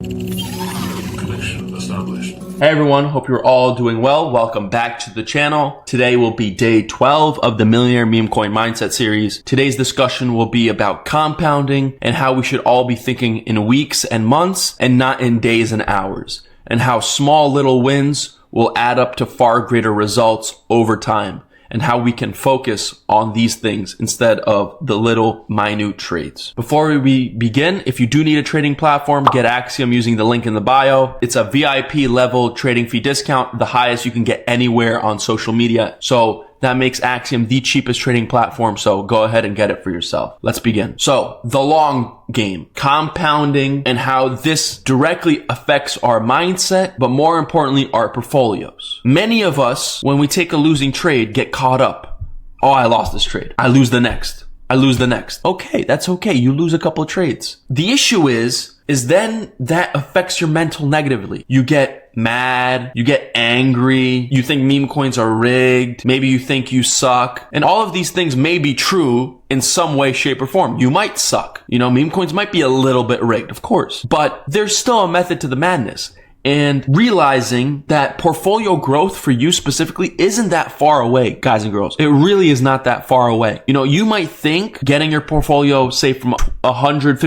Connection established. Hey everyone, hope you're all doing well. Welcome back to the channel. Today will be day 12 of the Millionaire Memecoin Mindset series. Today's discussion will be about compounding and how we should all be thinking in weeks and months and not in days and hours, and how small little wins will add up to far greater results over time, and how we can focus on these things instead of the little minute trades. Before we begin, if you do need a trading platform, get Axiom using the link in the bio. It's a VIP level trading fee discount, the highest you can get anywhere on social media. So that makes Axiom the cheapest trading platform, so go ahead and get it for yourself. Let's begin. So, the long game, compounding, and how this directly affects our mindset, but more importantly, our portfolios. Many of us, when we take a losing trade, get caught up. Oh, I lost this trade. I lose the next. I lose the next. Okay, that's okay. You lose a couple of trades. The issue is then that affects your mental negatively. You get mad, you get angry, you think meme coins are rigged, maybe you think you suck, and all of these things may be true in some way, shape, or form. You might suck. Meme coins might be a little bit rigged, of course, but there's still a method to the madness. And realizing that portfolio growth for you specifically isn't that far away, guys and girls. It really is not that far away. You might think getting your portfolio, say, from $150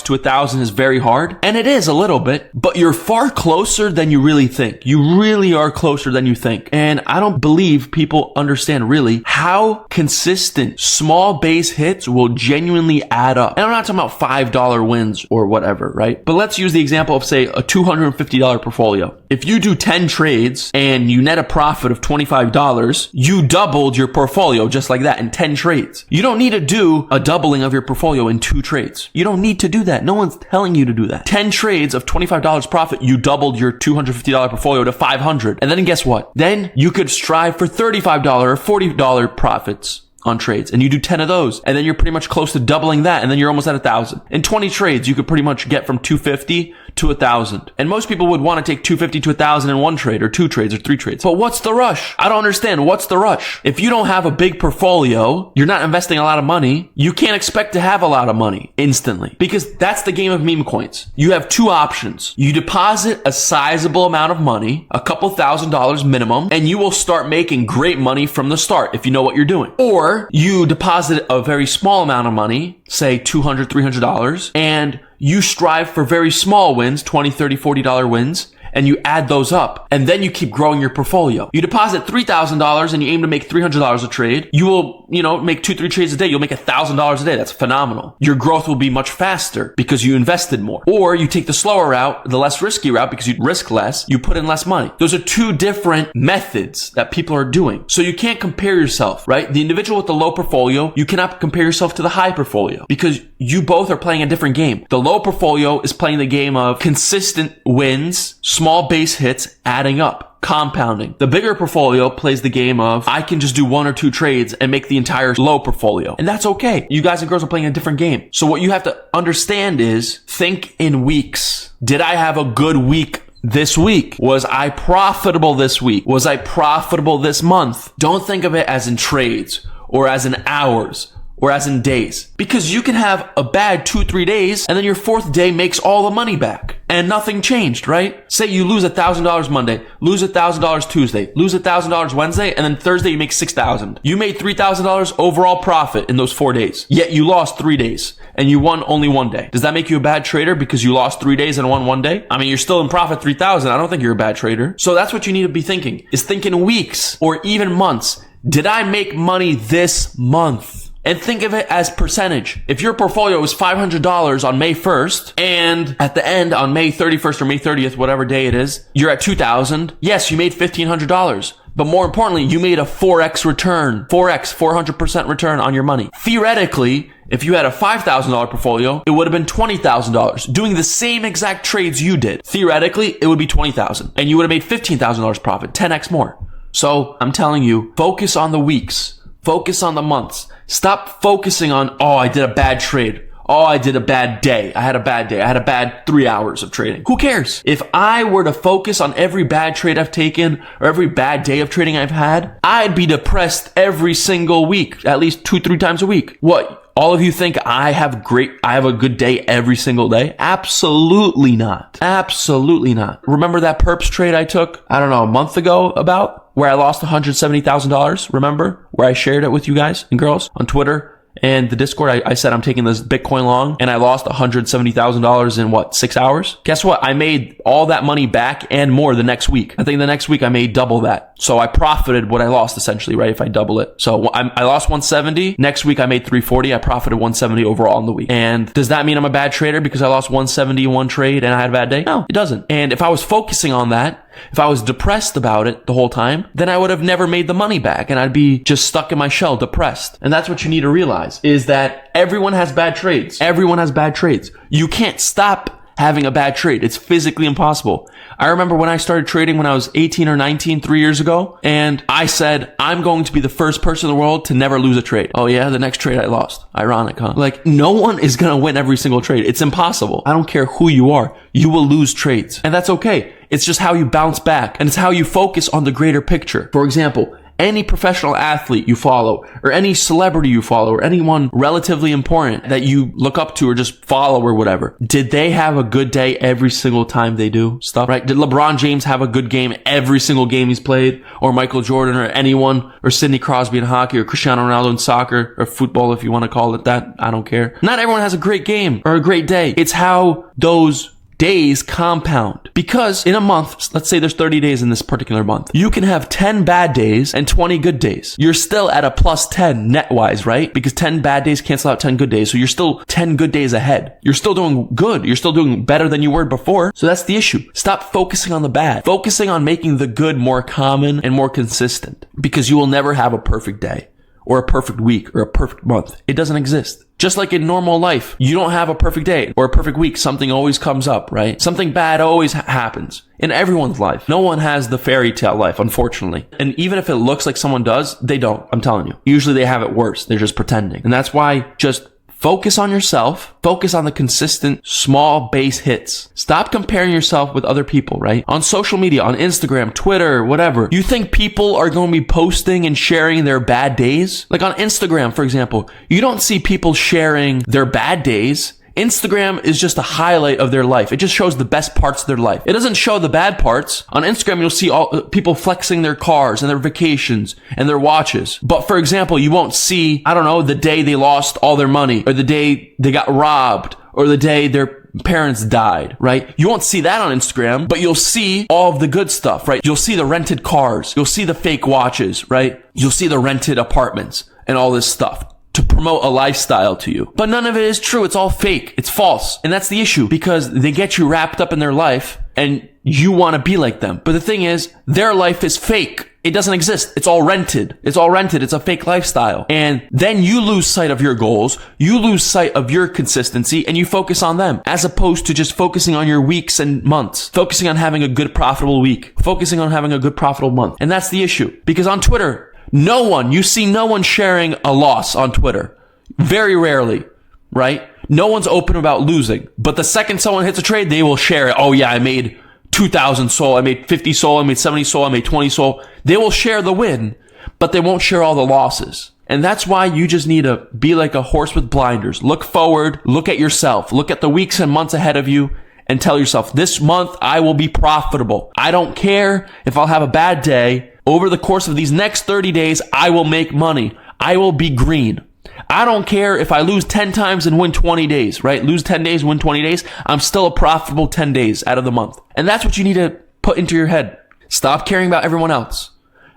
to $1,000 is very hard. And it is a little bit, but you're far closer than you really think. You really are closer than you think. And I don't believe people understand really how consistent small base hits will genuinely add up. And I'm not talking about $5 wins or whatever, right? But let's use the example of, say, a $250 portfolio. If you do 10 trades and you net a profit of $25, you doubled your portfolio just like that in 10 trades. You don't need to do a doubling of your portfolio in 2 trades. You don't need to do that. No one's telling you to do that. 10 trades of $25 profit, you doubled your $250 portfolio to $500. And then guess what? Then you could strive for $35 or $40 profits on trades, and you do 10 of those, and then you're pretty much close to doubling that, and then you're almost at 1,000. In 20 trades, you could pretty much get from 250 to 1,000. And most people would want to take 250 to 1,000 in 1 trade, or 2 trades, or 3 trades. But what's the rush? I don't understand. What's the rush? If you don't have a big portfolio, you're not investing a lot of money, you can't expect to have a lot of money instantly, because that's the game of meme coins. You have 2 options. You deposit a sizable amount of money, a couple $1,000s minimum, and you will start making great money from the start if you know what you're doing. Or you deposit a very small amount of money, say $200, $300, and you strive for very small wins, $20, $30, $40 wins, and you add those up, and then you keep growing your portfolio. You deposit $3,000 and you aim to make $300 a trade. You will, make 2-3 trades a day. You'll make $1,000 a day. That's phenomenal. Your growth will be much faster because you invested more. Or you take the slower route, the less risky route, because you risk less. You put in less money. Those are 2 different methods that people are doing. So you can't compare yourself, right? The individual with the low portfolio, you cannot compare yourself to the high portfolio because you both are playing a different game. The low portfolio is playing the game of consistent wins, small base hits adding up, compounding. The bigger portfolio plays the game of, I can just do 1 or 2 trades and make the entire low portfolio. And that's okay. You guys and girls are playing a different game. So what you have to understand is, think in weeks. Did I have a good week this week? Was I profitable this week? Was I profitable this month? Don't think of it as in trades or as in hours or as in days, because you can have a bad 2-3 days and then your 4th day makes all the money back and nothing changed, right? Say you lose $1,000 Monday, lose $1,000 Tuesday, lose $1,000 Wednesday, and then Thursday you make $6,000. You made $3,000 overall profit in those 4 days, yet you lost 3 days and you won only 1 day. Does that make you a bad trader because you lost 3 days and won 1 day? I mean, you're still in profit 3,000. I don't think you're a bad trader. So that's what you need to be thinking, is think in weeks or even months. Did I make money this month? And think of it as percentage. If your portfolio was $500 on May 1st, and at the end on May 31st or May 30th, whatever day it is, you're at $2,000. Yes, you made $1,500. But more importantly, you made a 4x return, 400% return on your money. Theoretically, if you had a $5,000 portfolio, it would have been $20,000 doing the same exact trades you did. Theoretically, it would be $20,000 and you would have made $15,000 profit, 10x more. So I'm telling you, focus on the weeks, focus on the months. Stop focusing on, oh, I did a bad trade. Oh, I did a bad day. I had a bad day. I had a bad 3 hours of trading. Who cares? If I were to focus on every bad trade I've taken or every bad day of trading I've had, I'd be depressed every single week, at least 2-3 times a week. What? All of you think I have a good day every single day? Absolutely not. Absolutely not. Remember that perps trade I took, I don't know, a month ago about where I lost $170,000? Remember where I shared it with you guys and girls on Twitter? And the Discord, I said I'm taking this Bitcoin long, and I lost $170,000 in what, 6 hours? Guess what? I made all that money back and more the next week. I think the next week I made double that. So I profited what I lost essentially, right? If I double it. So I lost 170. Next week I made 340. I profited 170 overall in the week. And does that mean I'm a bad trader because I lost 170 in one trade and I had a bad day? No, it doesn't. And if I was focusing on that, if I was depressed about it the whole time, then I would have never made the money back and I'd be just stuck in my shell, depressed. And that's what you need to realize, is that everyone has bad trades. Everyone has bad trades. You can't stop having a bad trade. It's physically impossible. I remember when I started trading when I was 18 or 19, 3 years ago, and I said, I'm going to be the first person in the world to never lose a trade. Oh yeah, the next trade I lost. Ironic, huh? Like, no one is going to win every single trade. It's impossible. I don't care who you are. You will lose trades. And that's okay. It's just how you bounce back, and it's how you focus on the greater picture. For example, any professional athlete you follow, or any celebrity you follow, or anyone relatively important that you look up to or just follow or whatever, did they have a good day every single time they do stuff, right? Did LeBron James have a good game every single game he's played? Or Michael Jordan, or anyone, or Sidney Crosby in hockey, or Cristiano Ronaldo in soccer, or football if you want to call it that? I don't care. Not everyone has a great game or a great day. It's how those days compound. Because in a month, let's say there's 30 days in this particular month, you can have 10 bad days and 20 good days. You're still at a plus 10 net wise, right? Because 10 bad days cancel out 10 good days. So you're still 10 good days ahead. You're still doing good. You're still doing better than you were before. So that's the issue. Stop focusing on the bad. Focusing on making the good more common and more consistent. Because you will never have a perfect day, or a perfect week, or a perfect month. It doesn't exist. Just like in normal life, you don't have a perfect day or a perfect week. Something always comes up, right? Something bad always happens in everyone's life. No one has the fairy tale life, unfortunately. And even if it looks like someone does, they don't. I'm telling you. Usually they have it worse. They're just pretending. And that's why just focus on yourself. Focus on the consistent, small base hits. Stop comparing yourself with other people, right? On social media, on Instagram, Twitter, whatever. You think people are going to be posting and sharing their bad days? Like on Instagram, for example, you don't see people sharing their bad days. Instagram is just a highlight of their life. It just shows the best parts of their life. It doesn't show the bad parts. On Instagram, you'll see all people flexing their cars and their vacations and their watches. But for example, you won't see, I don't know, the day they lost all their money, or the day they got robbed, or the day their parents died, right? You won't see that on Instagram, but you'll see all of the good stuff, right? You'll see the rented cars. You'll see the fake watches, right? You'll see the rented apartments and all this stuff to promote a lifestyle to you. But none of it is true. It's all fake. It's false. And that's the issue, because they get you wrapped up in their life and you want to be like them. But the thing is, their life is fake. It doesn't exist. It's all rented. It's all rented. It's a fake lifestyle. And then you lose sight of your goals. You lose sight of your consistency, and you focus on them, as opposed to just focusing on your weeks and months, focusing on having a good profitable week, focusing on having a good profitable month. And that's the issue, because on Twitter, you see no one sharing a loss on Twitter. Very rarely, right? No one's open about losing. But the second someone hits a trade, they will share it. Oh yeah, I made 2,000 SOL, I made 50 SOL, I made 70 SOL, I made 20 SOL. They will share the win, but they won't share all the losses. And that's why you just need to be like a horse with blinders. Look forward, look at yourself, look at the weeks and months ahead of you, and tell yourself, this month I will be profitable. I don't care if I'll have a bad day. Over the course of these next 30 days, I will make money. I will be green. I don't care if I lose 10 times and win 20 days, right? Lose 10 days, win 20 days. I'm still a profitable 10 days out of the month. And that's what you need to put into your head. Stop caring about everyone else.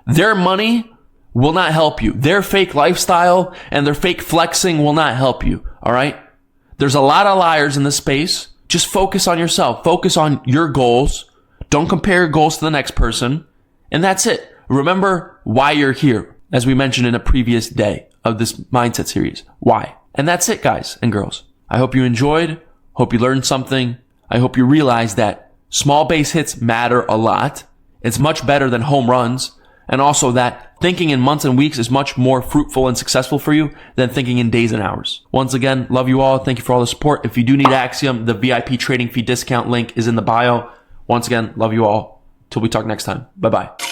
Their money will not help you. Their fake lifestyle and their fake flexing will not help you, all right? There's a lot of liars in this space. Just focus on yourself. Focus on your goals. Don't compare your goals to the next person. And that's it. Remember why you're here, as we mentioned in a previous day of this mindset series. Why? And that's it, guys and girls. I hope you enjoyed. Hope you learned something. I hope you realize that small base hits matter a lot. It's much better than home runs. And also that thinking in months and weeks is much more fruitful and successful for you than thinking in days and hours. Once again, love you all. Thank you for all the support. If you do need Axiom, the VIP trading fee discount link is in the bio. Once again, love you all. Till we talk next time. Bye-bye.